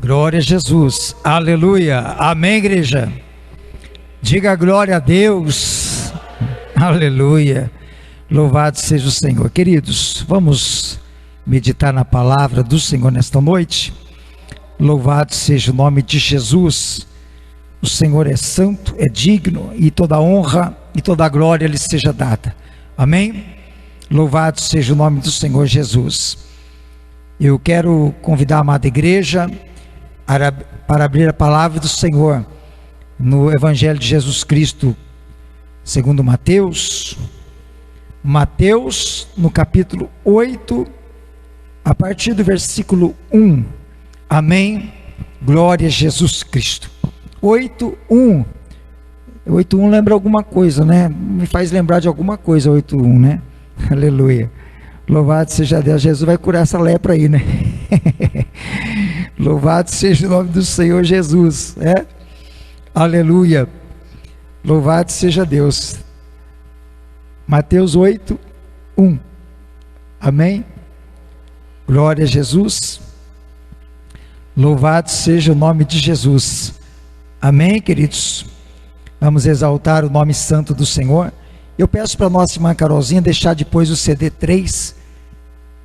Glória a Jesus, aleluia, amém, igreja. Diga glória a Deus, aleluia, louvado seja o Senhor. Queridos, vamos meditar na palavra do Senhor nesta noite. Louvado seja o nome de Jesus. O Senhor é santo, é digno, e toda honra e toda glória lhe seja dada, amém? Louvado seja o nome do Senhor Jesus. Eu quero convidar a amada igreja para abrir a palavra do Senhor no Evangelho de Jesus Cristo segundo Mateus, no capítulo 8, a partir do versículo 1, amém? Glória a Jesus Cristo. 8:1 lembra alguma coisa, né? Me faz lembrar de alguma coisa, 8:1, né? Aleluia, louvado seja Deus. Jesus vai curar essa lepra aí, né? Louvado seja o nome do Senhor Jesus, aleluia, louvado seja Deus. Mateus 8:1, amém? Glória a Jesus, louvado seja o nome de Jesus, amém, queridos? Vamos exaltar o nome santo do Senhor. Eu peço para a nossa irmã Carolzinha deixar depois o CD 3,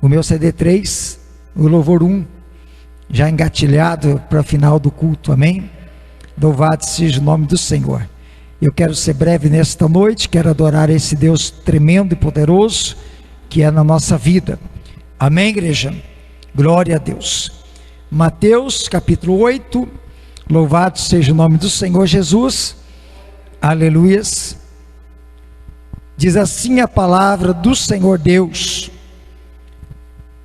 o meu CD 3, o louvor 1, já engatilhado para o final do culto, amém? Louvado seja o nome do Senhor. Eu quero ser breve nesta noite, quero adorar esse Deus tremendo e poderoso que é na nossa vida, amém, igreja? Glória a Deus. Mateus capítulo 8, louvado seja o nome do Senhor Jesus, aleluias. Diz assim a palavra do Senhor Deus: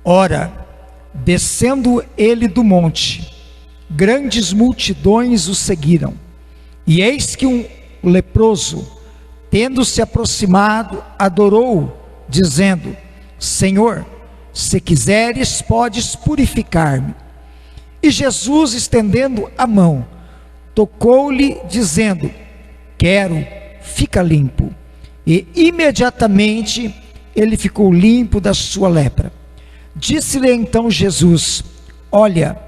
ora, descendo ele do monte, grandes multidões o seguiram, e eis que um leproso, tendo se aproximado, adorou-o, dizendo: Senhor, se quiseres, podes purificar-me. E Jesus, estendendo a mão, tocou-lhe, dizendo: quero, fica limpo. E imediatamente ele ficou limpo da sua lepra. Disse-lhe então Jesus: olha,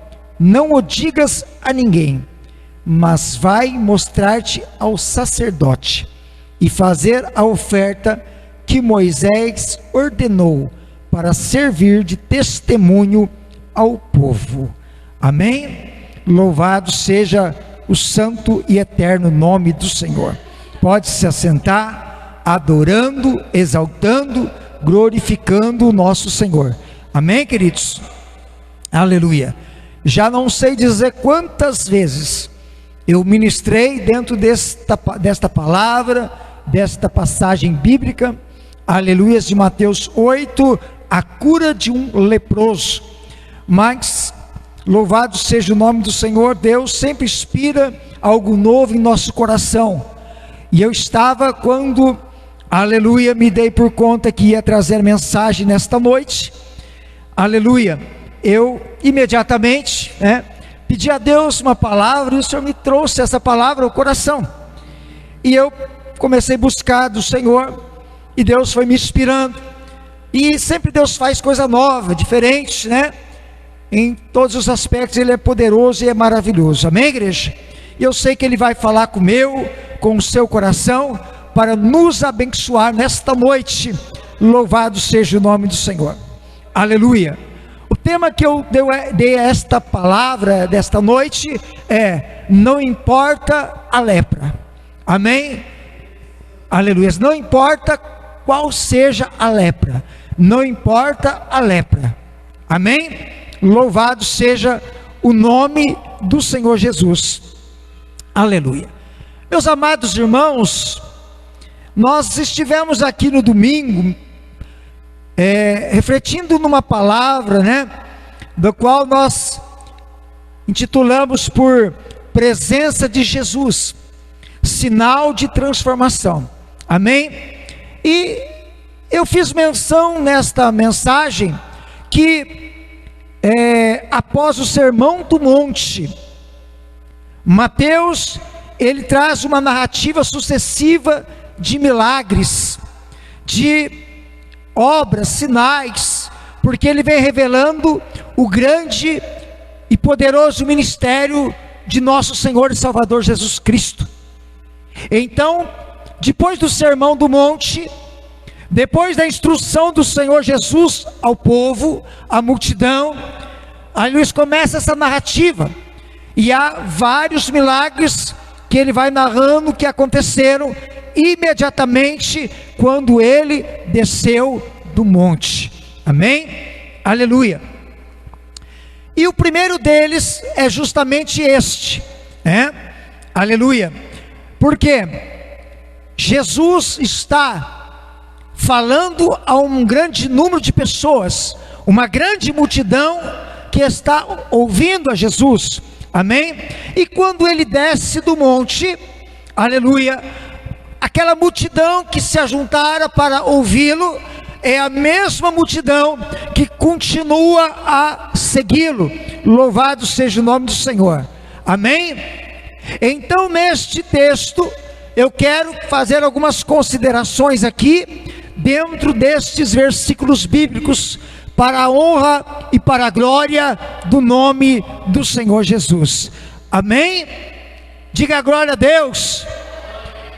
não o digas a ninguém, mas vai mostrar-te ao sacerdote e fazer a oferta que Moisés ordenou para servir de testemunho ao povo. Amém? Louvado seja o santo e eterno nome do Senhor. Pode se assentar, adorando, exaltando, glorificando o nosso Senhor, amém, queridos? Aleluia. Já não sei dizer quantas vezes eu ministrei dentro desta palavra, desta passagem bíblica, aleluia, de Mateus 8, a cura de um leproso. Mas louvado seja o nome do Senhor. Deus sempre inspira algo novo em nosso coração, e eu estava, quando aleluia, me dei por conta que ia trazer mensagem nesta noite, aleluia, eu imediatamente pedi a Deus uma palavra, e o Senhor me trouxe essa palavra ao coração, e eu comecei a buscar do Senhor, e Deus foi me inspirando, e sempre Deus faz coisa nova, diferente, em todos os aspectos Ele é poderoso e é maravilhoso, amém, igreja? E eu sei que Ele vai falar com o seu coração, para nos abençoar nesta noite. Louvado seja o nome do Senhor, aleluia. O tema que eu dei a esta palavra desta noite é: não importa a lepra, amém? Aleluia. Não importa qual seja a lepra, não importa a lepra, amém? Louvado seja o nome do Senhor Jesus, aleluia. Meus amados irmãos, nós estivemos aqui no domingo, refletindo numa palavra, do qual nós intitulamos por presença de Jesus, sinal de transformação, amém? E eu fiz menção nesta mensagem que após o sermão do monte, Mateus, ele traz uma narrativa sucessiva de milagres, de obras, sinais, porque ele vem revelando o grande e poderoso ministério de nosso Senhor e Salvador Jesus Cristo. Então, depois do Sermão do Monte, depois da instrução do Senhor Jesus ao povo, à multidão, aí Luiz começa essa narrativa, e há vários milagres que ele vai narrando que aconteceram imediatamente quando ele desceu do monte. Amém? Aleluia. E o primeiro deles é justamente este, né? Aleluia. Porque Jesus está falando a um grande número de pessoas, uma grande multidão que está ouvindo a Jesus. Amém? E quando ele desce do monte, aleluia, aquela multidão que se ajuntara para ouvi-lo é a mesma multidão que continua a segui-lo. Louvado seja o nome do Senhor. Amém? Então, neste texto, eu quero fazer algumas considerações aqui, dentro destes versículos bíblicos, para a honra e para a glória do nome do Senhor Jesus. Amém? Diga glória a Deus.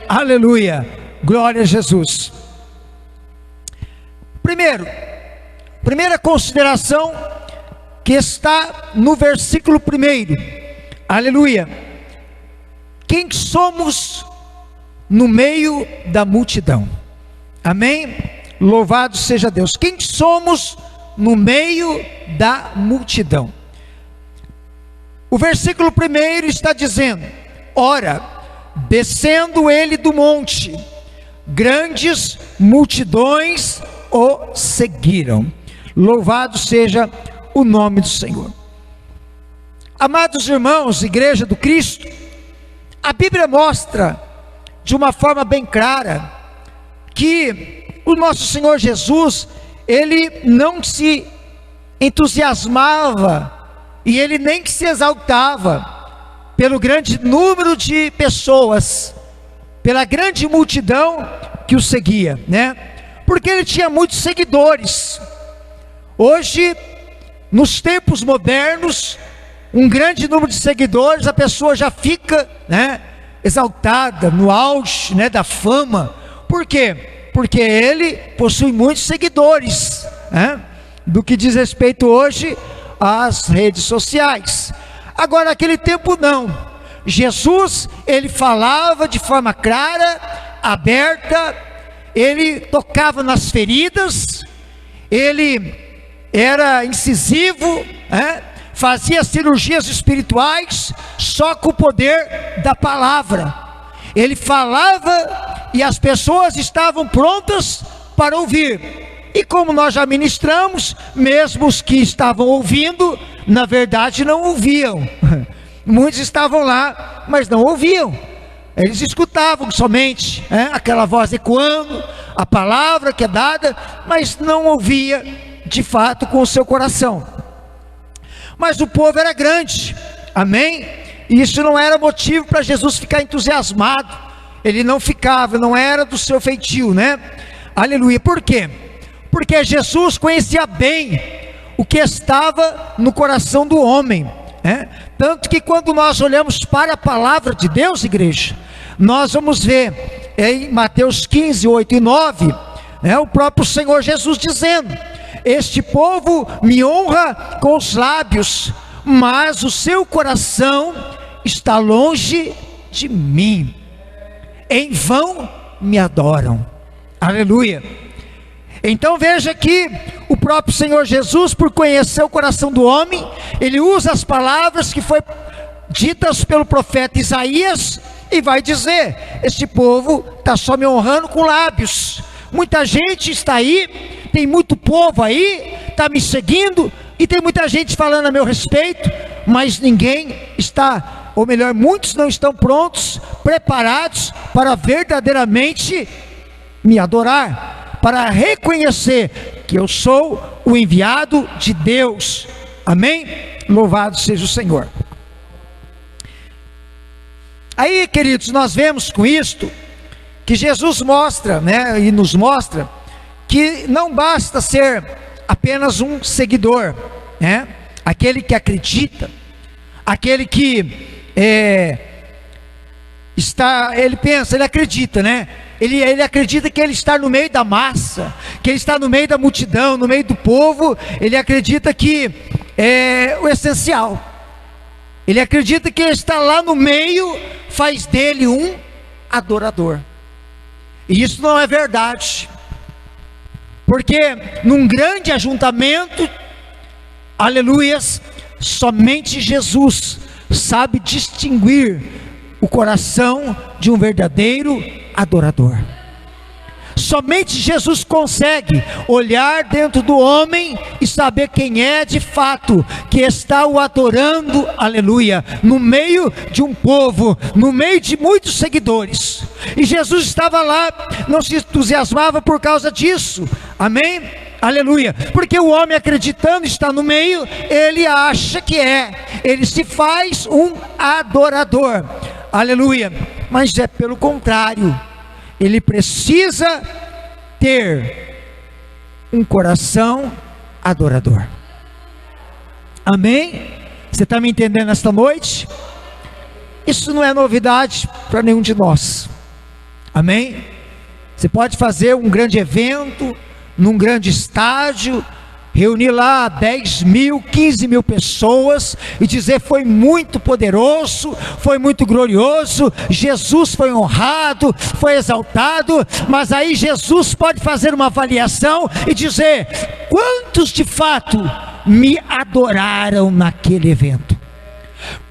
Aleluia. Glória a Jesus. Primeira consideração que está no versículo 1. Aleluia. Quem somos no meio da multidão? Amém? Louvado seja Deus. Quem somos no meio da multidão? O versículo 1 está dizendo: ora, descendo ele do monte, grandes multidões o seguiram. Louvado seja o nome do Senhor. Amados irmãos, igreja do Cristo, a Bíblia mostra de uma forma bem clara que o nosso Senhor Jesus, ele não se entusiasmava e ele nem que se exaltava pelo grande número de pessoas, pela grande multidão que o seguia, né? Porque ele tinha muitos seguidores. Hoje, nos tempos modernos, um grande número de seguidores, a pessoa já fica, né, exaltada, no auge, né, da fama. Por quê? Porque ele possui muitos seguidores, né, do que diz respeito hoje às redes sociais. Agora, naquele tempo não. Jesus, ele falava de forma clara, aberta, ele tocava nas feridas, ele era incisivo, né? Fazia cirurgias espirituais só com o poder da palavra. Ele falava e as pessoas estavam prontas para ouvir. E como nós já ministramos, mesmo os que estavam ouvindo, na verdade não ouviam. Muitos estavam lá, mas não ouviam. Eles escutavam somente, aquela voz ecoando, a palavra que é dada, mas não ouvia de fato com o seu coração. Mas o povo era grande, amém? E isso não era motivo para Jesus ficar entusiasmado. Ele não ficava, não era do seu feitio, né? Aleluia. Por quê? Porque Jesus conhecia bem o que estava no coração do homem, né? Tanto que quando nós olhamos para a palavra de Deus, igreja, nós vamos ver em Mateus 15, 8 e 9, o próprio Senhor Jesus dizendo: este povo me honra com os lábios, mas o seu coração está longe de mim. Em vão me adoram. Aleluia. Então veja que o próprio Senhor Jesus, por conhecer o coração do homem, ele usa as palavras que foi ditas pelo profeta Isaías e vai dizer: este povo está só me honrando com lábios. Muita gente está aí, tem muito povo aí, está me seguindo, e tem muita gente falando a meu respeito, mas ninguém está, ou melhor, muitos não estão prontos, preparados para verdadeiramente me adorar, para reconhecer que eu sou o enviado de Deus. Amém? Louvado seja o Senhor. Aí, queridos, nós vemos com isto que Jesus mostra, e nos mostra que não basta ser apenas um seguidor, aquele que acredita, aquele que ele pensa, ele acredita, né? Ele acredita que ele está no meio da massa, que ele está no meio da multidão, no meio do povo. Ele acredita que é o essencial. Ele acredita que ele está lá no meio, faz dele um adorador. E isso não é verdade. Porque num grande ajuntamento, aleluias, somente Jesus sabe distinguir o coração de um verdadeiro adorador. Somente Jesus consegue olhar dentro do homem e saber quem é de fato que está o adorando, aleluia, no meio de um povo, no meio de muitos seguidores. E Jesus estava lá, não se entusiasmava por causa disso, amém? Aleluia, porque o homem acreditando estar no meio, ele acha que ele se faz um adorador, aleluia, mas é pelo contrário. Ele precisa ter um coração adorador. Amém? Você está me entendendo esta noite? Isso não é novidade para nenhum de nós. Amém? Você pode fazer um grande evento, num grande estádio, reunir lá 10 mil, 15 mil pessoas e dizer: foi muito poderoso, foi muito glorioso, Jesus foi honrado, foi exaltado. Mas aí Jesus pode fazer uma avaliação e dizer: quantos de fato me adoraram naquele evento?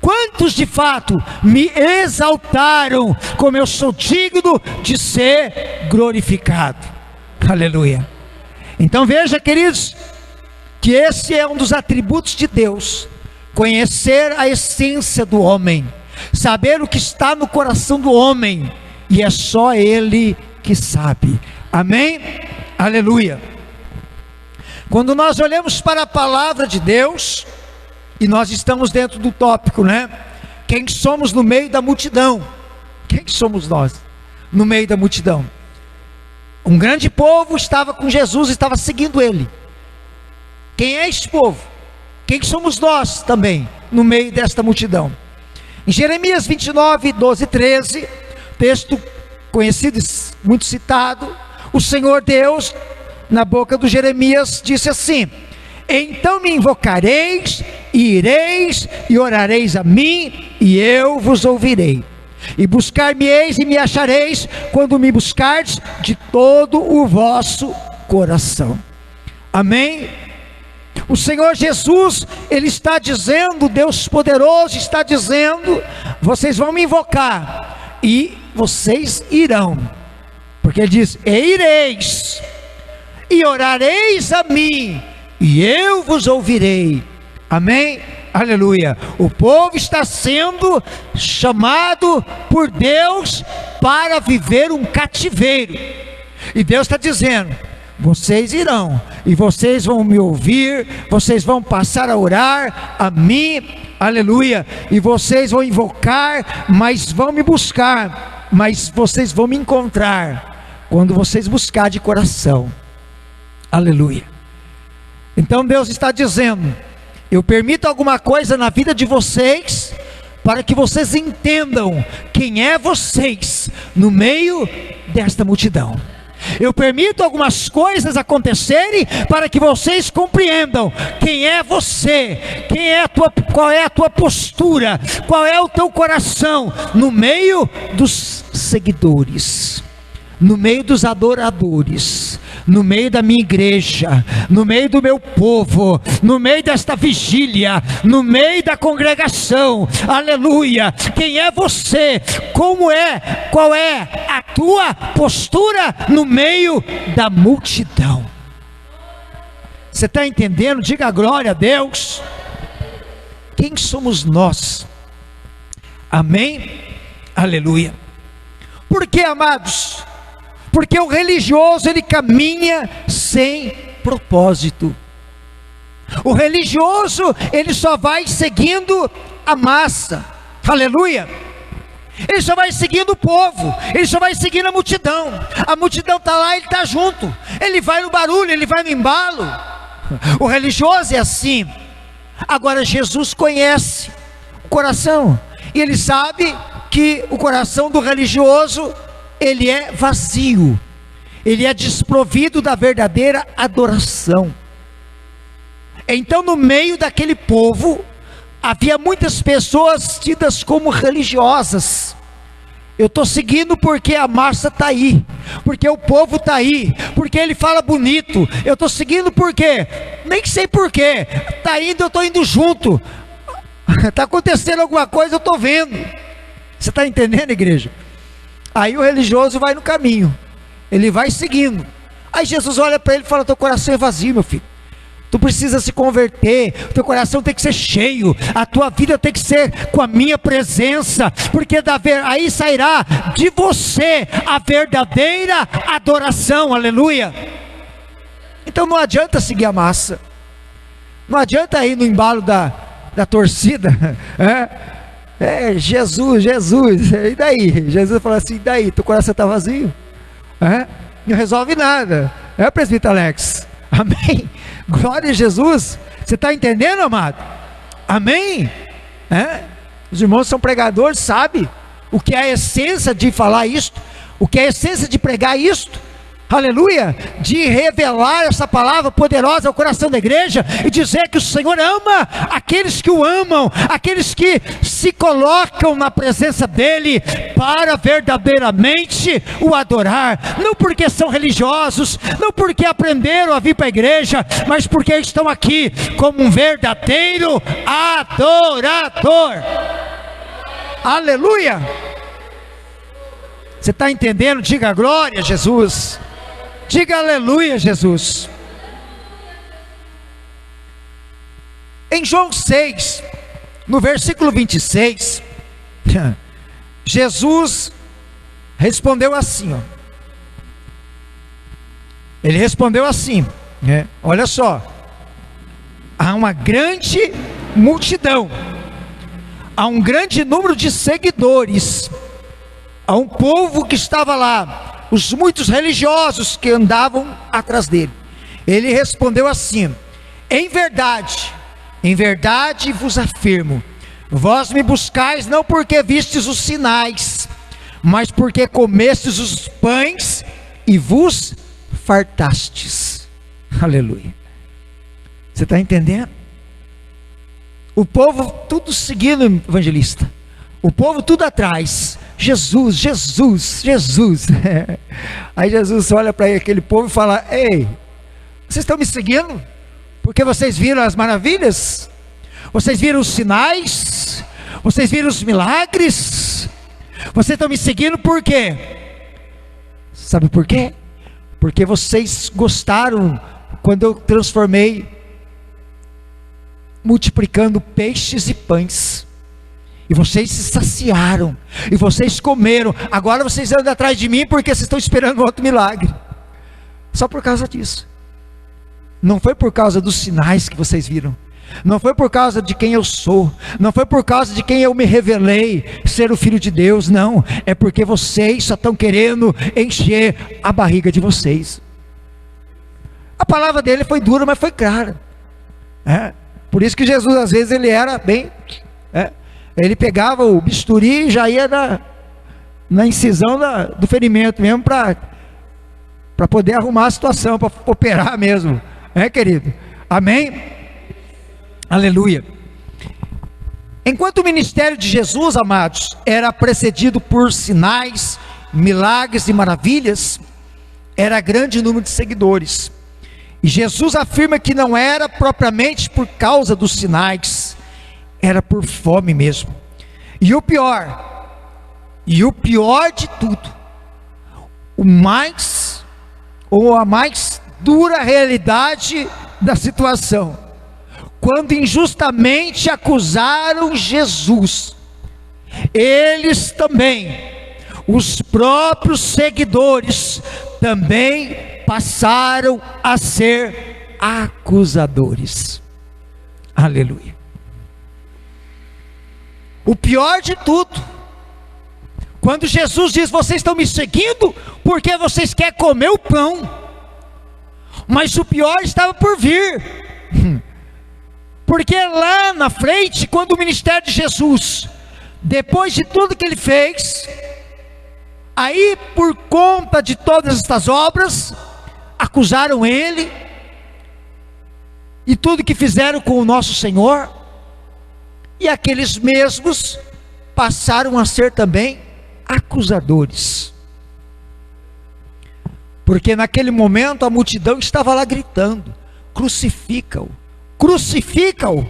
Quantos de fato me exaltaram como eu sou digno de ser glorificado? Aleluia. Então veja, queridos, que esse é um dos atributos de Deus: conhecer a essência do homem, saber o que está no coração do homem, e é só Ele que sabe. Amém? Aleluia. Quando nós olhamos para a palavra de Deus, e nós estamos dentro do tópico, né? Quem somos no meio da multidão? Quem somos nós no meio da multidão? Um grande povo estava com Jesus, estava seguindo Ele. Quem é esse povo? Quem somos nós também no meio desta multidão? Em Jeremias 29, 12 e 13, texto conhecido e muito citado, o Senhor Deus, na boca do Jeremias, disse assim: então me invocareis, e ireis, e orareis a mim, e eu vos ouvirei. E buscar-me-eis e me achareis, quando me buscardes de todo o vosso coração. Amém? O Senhor Jesus, Ele está dizendo, Deus poderoso está dizendo: vocês vão me invocar, e vocês irão. Porque Ele diz: e ireis, e orareis a mim, e eu vos ouvirei. Amém? Aleluia. O povo está sendo chamado por Deus para viver um cativeiro, e Deus está dizendo: vocês irão, e vocês vão me ouvir, vocês vão passar a orar a mim, aleluia, e vocês vão invocar, mas vão me buscar, mas vocês vão me encontrar, quando vocês buscar de coração, aleluia. Então Deus está dizendo: eu permito alguma coisa na vida de vocês, para que vocês entendam quem é vocês no meio desta multidão. Eu permito algumas coisas acontecerem para que vocês compreendam quem é você, qual é a tua postura, qual é o teu coração no meio dos seguidores, no meio dos adoradores, no meio da minha igreja, no meio do meu povo, no meio desta vigília, no meio da congregação, aleluia. Quem é você? Qual é a tua postura no meio da multidão? Você está entendendo? Diga glória a Deus. Quem somos nós? Amém? Aleluia. Por que, amados? Porque o religioso, ele caminha sem propósito. O religioso, ele só vai seguindo a massa, aleluia. Ele só vai seguindo o povo, ele só vai seguindo a multidão está lá, ele está junto, ele vai no barulho, ele vai no embalo. O religioso é assim. Agora Jesus conhece o coração. E ele sabe que o coração do religioso, ele é vazio, ele é desprovido da verdadeira adoração. Então, no meio daquele povo, havia muitas pessoas tidas como religiosas. Eu estou seguindo porque a massa está aí, porque o povo está aí, porque ele fala bonito. Eu estou seguindo porque, nem sei porquê, está indo, eu estou indo junto. Está acontecendo alguma coisa, eu estou vendo. Você está entendendo, igreja? Aí o religioso vai no caminho, ele vai seguindo. Aí Jesus olha para ele e fala: teu coração é vazio, meu filho. Tu precisa se converter, o teu coração tem que ser cheio, a tua vida tem que ser com a minha presença, porque aí sairá de você a verdadeira adoração, aleluia. Então não adianta seguir a massa, não adianta ir no embalo da torcida, Jesus, e daí? Jesus fala assim: e daí? Teu coração está vazio, não resolve nada, presbítero Alex? Amém? Glória a Jesus. Você está entendendo, amado? Amém? Os irmãos são pregadores, sabem o que é a essência de falar isto, o que é a essência de pregar isto, aleluia, de revelar essa palavra poderosa ao coração da igreja e dizer que o Senhor ama aqueles que o amam, aqueles que se colocam na presença dele para verdadeiramente o adorar, não porque são religiosos, não porque aprenderam a vir para a igreja, mas porque estão aqui como um verdadeiro adorador. Aleluia. Você está entendendo? Diga glória a Jesus. Diga aleluia, Jesus. Em João 6, no versículo 26, Jesus respondeu assim, ele respondeu assim, olha só: há uma grande multidão, há um grande número de seguidores, há um povo que estava lá, os muitos religiosos que andavam atrás dele. Ele respondeu assim: em verdade vos afirmo, vós me buscais não porque vistes os sinais, mas porque comestes os pães e vos fartastes. Aleluia. Você está entendendo? O povo tudo seguindo o evangelista, o povo tudo atrás. Jesus, Jesus, Jesus. Aí Jesus olha para aquele povo e fala: ei, vocês estão me seguindo porque vocês viram as maravilhas, vocês viram os sinais, vocês viram os milagres, vocês estão me seguindo por quê? Sabe por quê? Porque vocês gostaram quando eu transformei, multiplicando peixes e pães, e vocês se saciaram, e vocês comeram. Agora vocês andam atrás de mim porque vocês estão esperando outro milagre. Só por causa disso. Não foi por causa dos sinais que vocês viram, não foi por causa de quem eu sou, não foi por causa de quem eu me revelei ser o Filho de Deus. Não, é porque vocês só estão querendo encher a barriga de vocês. A palavra dele foi dura, mas foi clara. Por isso que Jesus às vezes ele era bem... ele pegava o bisturi e já ia na incisão do ferimento mesmo, para poder arrumar a situação, para operar mesmo, querido? Amém? Aleluia. Enquanto o ministério de Jesus, amados, era precedido por sinais, milagres e maravilhas, era grande número de seguidores, e Jesus afirma que não era propriamente por causa dos sinais, era por fome mesmo. E o pior de tudo, a mais dura realidade da situação, quando injustamente acusaram Jesus, eles também, os próprios seguidores, também passaram a ser acusadores. Aleluia. O pior de tudo, quando Jesus diz: vocês estão me seguindo porque vocês querem comer o pão, mas o pior estava por vir. Porque lá na frente, quando o ministério de Jesus, depois de tudo que ele fez, aí por conta de todas estas obras, acusaram ele, e tudo que fizeram com o nosso Senhor, e aqueles mesmos passaram a ser também acusadores, porque naquele momento a multidão estava lá gritando: crucifica-o, crucifica-o.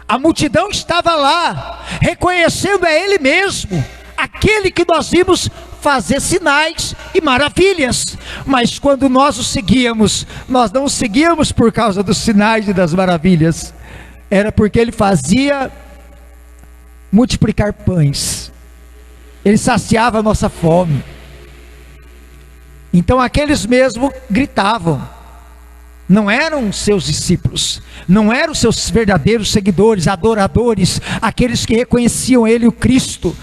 A multidão estava lá, reconhecendo a ele mesmo, aquele que nós vimos fazer sinais e maravilhas. Mas quando nós o seguíamos, nós não o seguíamos por causa dos sinais e das maravilhas, era porque ele fazia multiplicar pães, ele saciava a nossa fome. Então aqueles mesmos gritavam, não eram seus discípulos, não eram seus verdadeiros seguidores, adoradores, aqueles que reconheciam ele, o Cristo.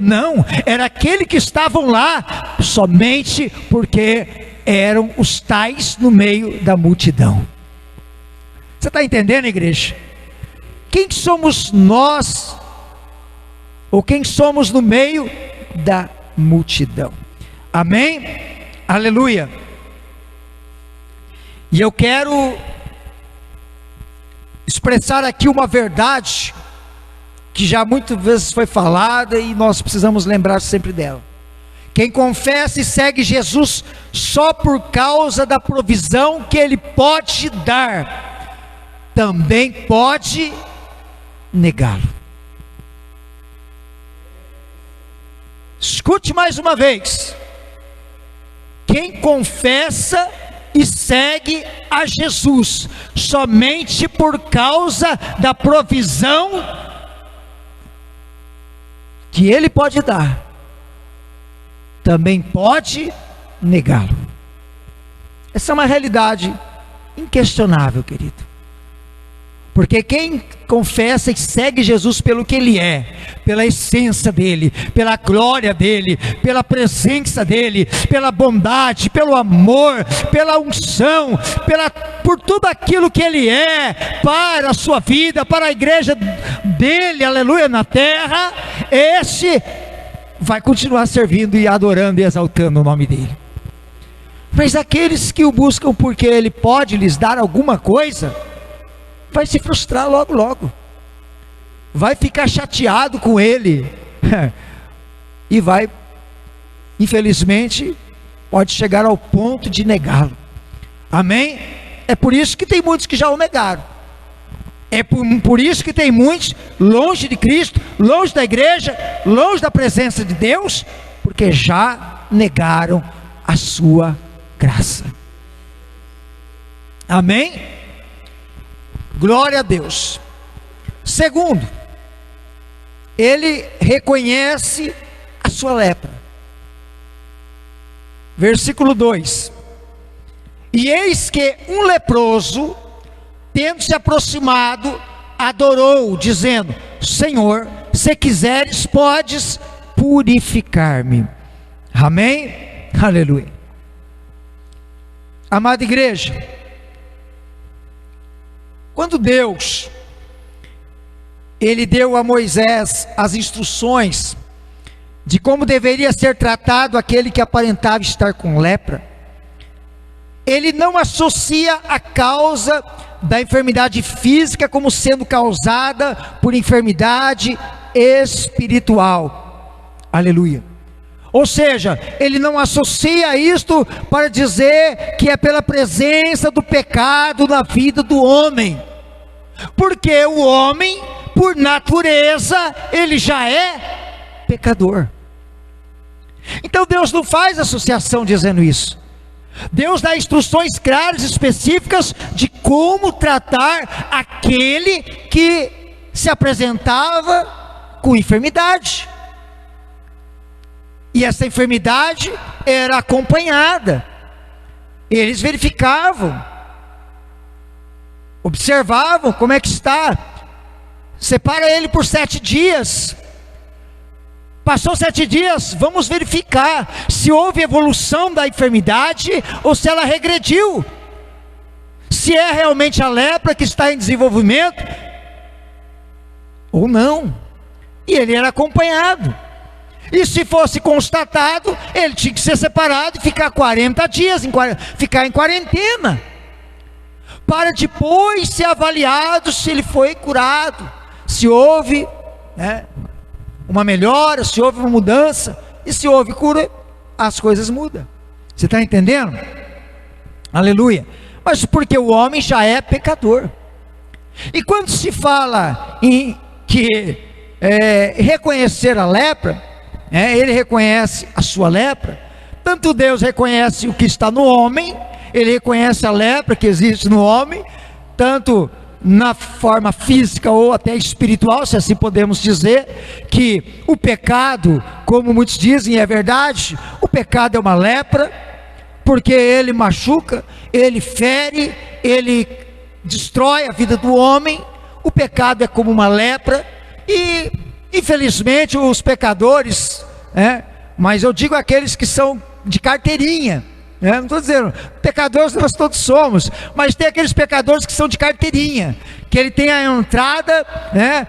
Não, era aquele que estavam lá somente porque eram os tais no meio da multidão. Você está entendendo, igreja? Quem somos nós, ou quem somos no meio da multidão? Amém? Aleluia. E eu quero expressar aqui uma verdade que já muitas vezes foi falada e nós precisamos lembrar sempre dela. Quem confessa e segue Jesus só por causa da provisão que ele pode dar, também pode negá-lo. Escute mais uma vez: quem confessa e segue a Jesus somente por causa da provisão que ele pode dar, também pode negá-lo. Essa é uma realidade inquestionável, querido. Porque quem confessa e segue Jesus pelo que ele é, pela essência dele, pela glória dele, pela presença dele, pela bondade, pelo amor, pela unção, por tudo aquilo que ele é para a sua vida, para a igreja dele, aleluia, na terra, esse vai continuar servindo e adorando e exaltando o nome dele. Mas aqueles que o buscam porque ele pode lhes dar alguma coisa, vai se frustrar logo logo, vai ficar chateado com ele e vai, infelizmente, pode chegar ao ponto de negá-lo. Amém? É por isso que tem muitos que já o negaram, é por isso que tem muitos longe de Cristo, longe da igreja, longe da presença de Deus, porque já negaram a sua graça. Amém? Glória a Deus. Segundo, ele reconhece a sua lepra. Versículo 2: e eis que um leproso, tendo se aproximado, adorou, dizendo: Senhor, se quiseres, podes purificar-me. Amém? Aleluia. Amada igreja, quando Deus, ele deu a Moisés as instruções de como deveria ser tratado aquele que aparentava estar com lepra, ele não associa a causa da enfermidade física como sendo causada por enfermidade espiritual. Aleluia. Ou seja, ele não associa isto para dizer que é pela presença do pecado na vida do homem, porque o homem, por natureza, ele já é pecador. Então Deus não faz associação dizendo isso. Deus dá instruções claras e específicas de como tratar aquele que se apresentava com enfermidade. E essa enfermidade era acompanhada. Eles verificavam, observavam como é que está. Separa ele por 7 dias. Passou 7 dias, vamos verificar se houve evolução da enfermidade ou se ela regrediu. se é realmente a lepra que está em desenvolvimento ou não. E ele era acompanhado. E se fosse constatado, ele tinha que ser separado e ficar 40 dias, ficar em quarentena, para depois ser avaliado se ele foi curado, se houve uma melhora, se houve uma mudança. E se houve cura, as coisas mudam. Você está entendendo? Aleluia. Mas porque o homem já é pecador. E quando se fala em que reconhecer a lepra, ele reconhece a sua lepra. Tanto Deus reconhece o que está no homem, ele reconhece a lepra que existe no homem, tanto na forma física ou até espiritual, se assim podemos dizer, que o pecado, como muitos dizem, é verdade, o pecado é uma lepra, porque ele machuca, ele fere, ele destrói a vida do homem. O pecado é como uma lepra, e infelizmente os pecadores, mas eu digo aqueles que são de carteirinha, não estou dizendo, pecadores nós todos somos, mas tem aqueles pecadores que são de carteirinha, que ele tem a entrada,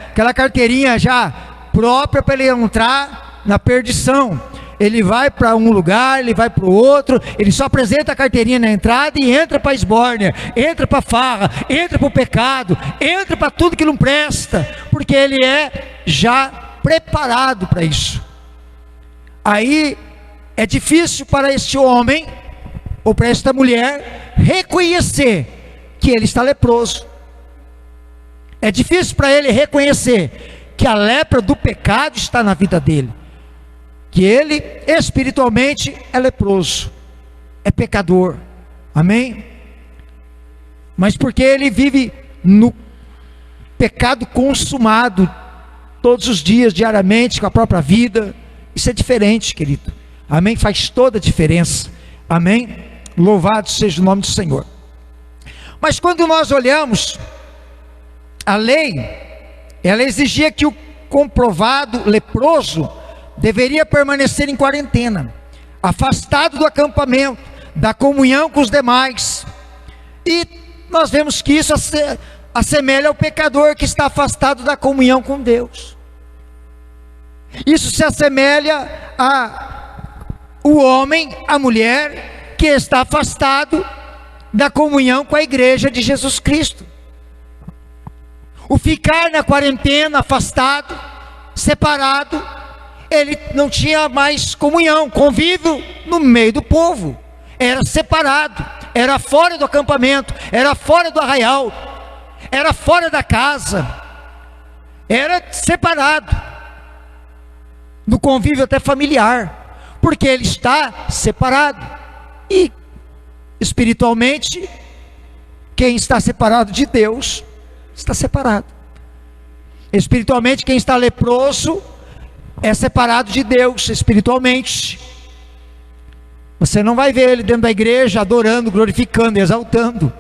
aquela carteirinha já própria para ele entrar na perdição. Ele vai para um lugar, ele vai para o outro, ele só apresenta a carteirinha na entrada e entra para a esbórnia, entra para a farra, entra para o pecado, entra para tudo que não presta, porque ele é já preparado para isso. Aí é difícil para este homem ou para esta mulher reconhecer que ele está leproso. É difícil para ele reconhecer que a lepra do pecado está na vida dele, que ele espiritualmente é leproso, é pecador, amém? Mas porque ele vive no pecado consumado todos os dias, diariamente, com a própria vida, isso é diferente, querido, amém? Faz toda a diferença, amém? Louvado seja o nome do Senhor. Mas quando nós olhamos a lei, ela exigia que o comprovado leproso deveria permanecer em quarentena, afastado do acampamento, da comunhão com os demais. E nós vemos que isso assemelha ao pecador que está afastado da comunhão com Deus. Isso se assemelha ao homem, a mulher que está afastado da comunhão com a igreja de Jesus Cristo. O ficar na quarentena, afastado, separado, ele não tinha mais comunhão, convívio no meio do povo, era separado, era fora do acampamento, era fora do arraial, era fora da casa, era separado do convívio até familiar, porque ele está separado. E espiritualmente, quem está separado de Deus está separado. Espiritualmente, quem está leproso é separado de Deus espiritualmente. Você não vai ver ele dentro da igreja adorando, glorificando, exaltando,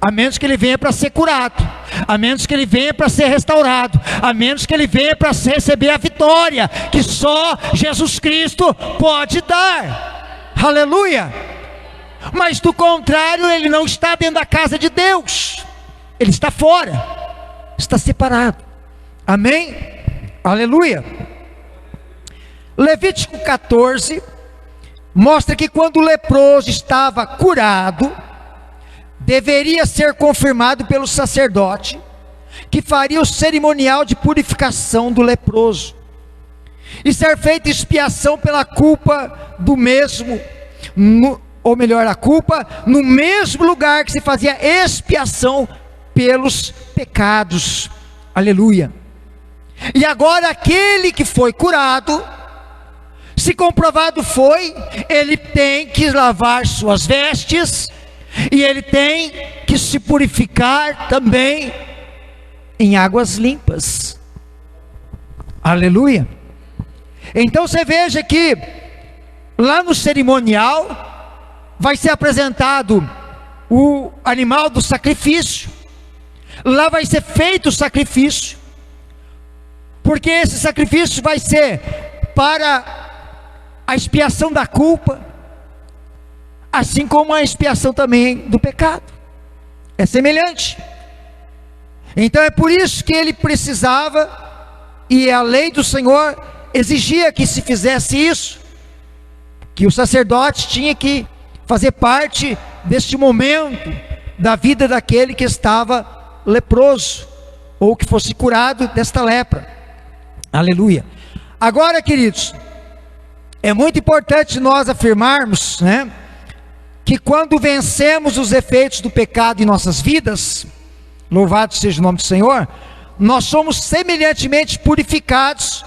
a menos que ele venha para ser curado, a menos que ele venha para ser restaurado, a menos que ele venha para receber a vitória que só Jesus Cristo pode dar. Aleluia! Mas do contrário, ele não está dentro da casa de Deus, ele está fora, está separado. Amém? Aleluia! Levítico 14 mostra que quando o leproso estava curado, deveria ser confirmado pelo sacerdote, que faria o cerimonial de purificação do leproso, e ser feita expiação pela culpa do mesmo, ou melhor, a culpa no mesmo lugar que se fazia expiação pelos pecados. Aleluia! E agora aquele que foi curado, se comprovado foi, ele tem que lavar suas vestes, e ele tem que se purificar também em águas limpas. Aleluia! Então você veja que lá no cerimonial vai ser apresentado o animal do sacrifício, lá vai ser feito o sacrifício, porque esse sacrifício vai ser para a expiação da culpa, assim como a expiação também do pecado. É semelhante. Então é por isso que ele precisava, e a lei do Senhor exigia que se fizesse isso, que o sacerdote tinha que fazer parte deste momento da vida daquele que estava leproso, ou que fosse curado desta lepra. Aleluia. Agora, queridos, é muito importante nós afirmarmos, né, que quando vencemos os efeitos do pecado em nossas vidas, louvado seja o nome do Senhor, nós somos semelhantemente purificados,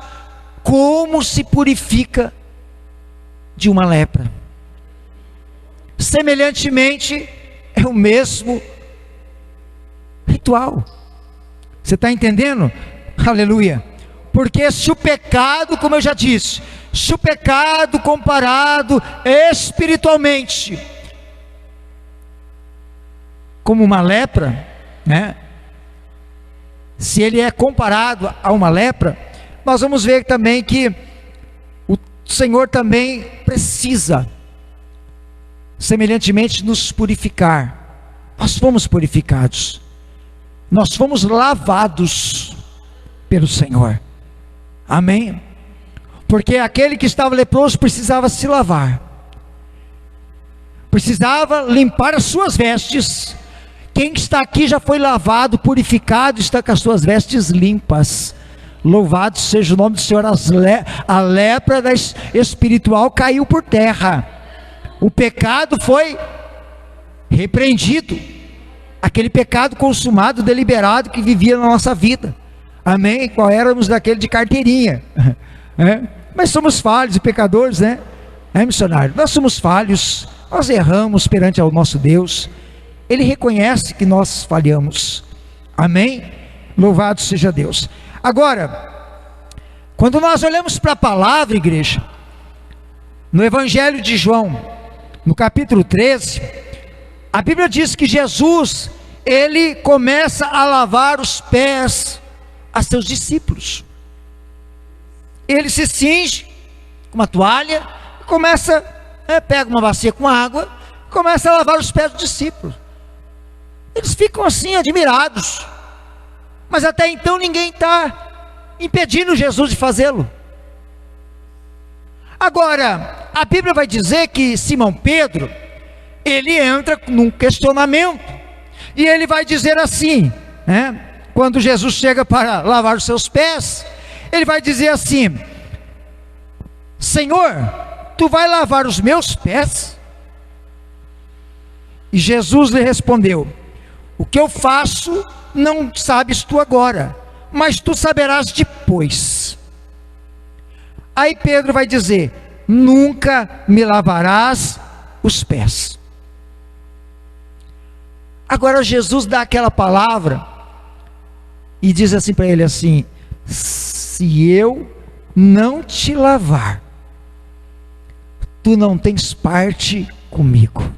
como se purifica de uma lepra. Semelhantemente, é o mesmo ritual. Você está entendendo? Aleluia. Porque se o pecado, como eu já disse, se o pecado comparado espiritualmente como uma lepra, né? Se ele é comparado a uma lepra, nós vamos ver também que o Senhor também precisa semelhantemente nos purificar. Nós fomos purificados, nós fomos lavados pelo Senhor, amém? Porque aquele que estava leproso precisava se lavar, precisava limpar as suas vestes. Quem está aqui já foi lavado, purificado, está com as suas vestes limpas. Louvado seja o nome do Senhor. A lepra espiritual caiu por terra, o pecado foi repreendido, aquele pecado consumado, deliberado que vivia na nossa vida, amém? Qual éramos daquele de carteirinha, mas somos falhos e pecadores, né? Missionário? Nós somos falhos, nós erramos perante ao nosso Deus. Ele reconhece que nós falhamos, amém? Louvado seja Deus. Agora, quando nós olhamos para a palavra, igreja, no Evangelho de João, no capítulo 13, a Bíblia diz que Jesus, ele começa a lavar os pés a seus discípulos. Ele se cinge com uma toalha, começa, pega uma bacia com água, começa a lavar os pés dos discípulos. Eles ficam assim admirados, mas até então ninguém está impedindo Jesus de fazê-lo. Agora, a Bíblia vai dizer que Simão Pedro, ele entra num questionamento, e ele vai dizer assim, quando Jesus chega para lavar os seus pés, ele vai dizer assim: Senhor, tu vai lavar os meus pés? E Jesus lhe respondeu: o que eu faço não sabes tu agora, mas tu saberás depois. Aí Pedro vai dizer: nunca me lavarás os pés. Agora Jesus dá aquela palavra e diz assim para ele assim: se eu não te lavar, tu não tens parte comigo.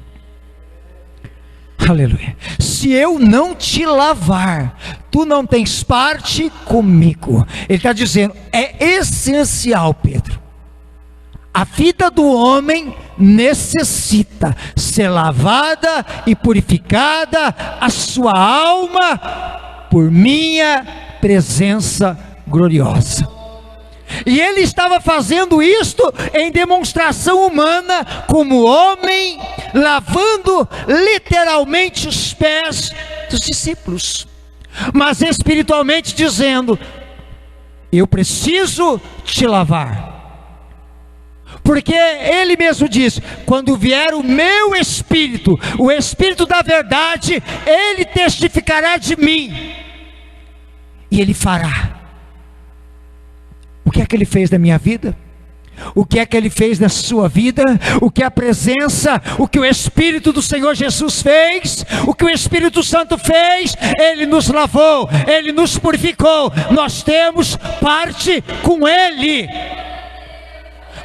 Aleluia. Se eu não te lavar, tu não tens parte comigo. Ele está dizendo, é essencial, Pedro. A vida do homem necessita ser lavada e purificada, a sua alma, por minha presença gloriosa. E ele estava fazendo isto em demonstração humana, como homem, lavando literalmente os pés dos discípulos, mas espiritualmente dizendo: eu preciso te lavar, porque ele mesmo diz: quando vier o meu Espírito, o Espírito da verdade, ele testificará de mim, e ele fará. O que é que ele fez na minha vida? O que é que ele fez na sua vida? O que a presença, o que o Espírito do Senhor Jesus fez, o que o Espírito Santo fez, ele nos lavou, ele nos purificou, nós temos parte com ele,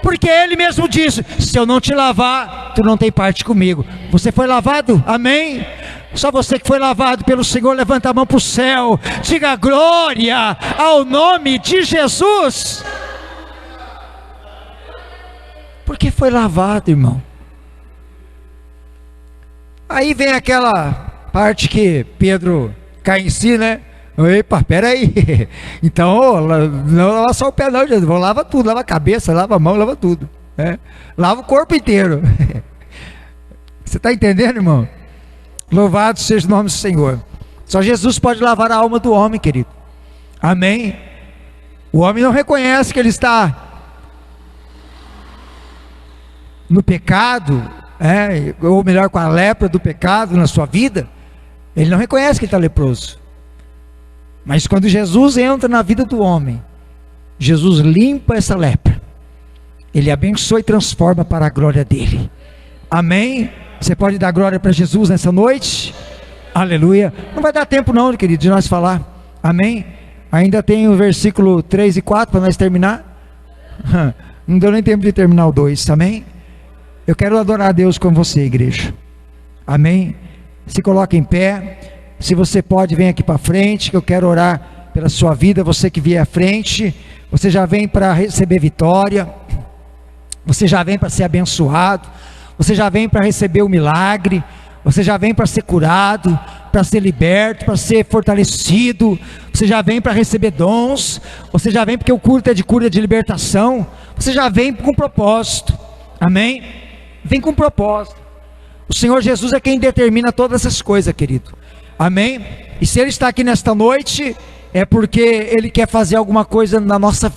porque ele mesmo disse: se eu não te lavar, tu não tem parte comigo. Você foi lavado? Amém? Só você que foi lavado pelo Senhor, levanta a mão para o céu, diga glória ao nome de Jesus, porque foi lavado, irmão. Aí vem aquela parte que Pedro cai em si, né? Epa, peraí. Então, não lava só o pé não, Jesus. Lava tudo, lava a cabeça, lava a mão, lava tudo, né? Lava o corpo inteiro. Você está entendendo, irmão? Louvado seja o nome do Senhor. Só Jesus pode lavar a alma do homem, querido. Amém? O homem não reconhece que ele está no pecado, ou melhor, com a lepra do pecado na sua vida. Ele não reconhece que ele está leproso. Mas quando Jesus entra na vida do homem, Jesus limpa essa lepra. Ele abençoa e transforma para a glória dele. Amém? Você pode dar glória para Jesus nessa noite? Aleluia. Não vai dar tempo não, querido, de nós falar. Amém? Ainda tem o versículo 3 e 4 para nós terminar. Não deu nem tempo de terminar o 2. Amém? Eu quero adorar a Deus com você, igreja. Amém? Se coloque em pé. Se você pode, vem aqui para frente, que eu quero orar pela sua vida. Você que vier à frente, você já vem para receber vitória. Você já vem para ser abençoado. Você já vem para receber o milagre. Você já vem para ser curado, para ser liberto, para ser fortalecido. Você já vem para receber dons. Você já vem porque o culto é de cura, de libertação. Você já vem com propósito. Amém? Vem com propósito. O Senhor Jesus é quem determina todas essas coisas, querido. Amém? E se Ele está aqui nesta noite, é porque Ele quer fazer alguma coisa na nossa vida.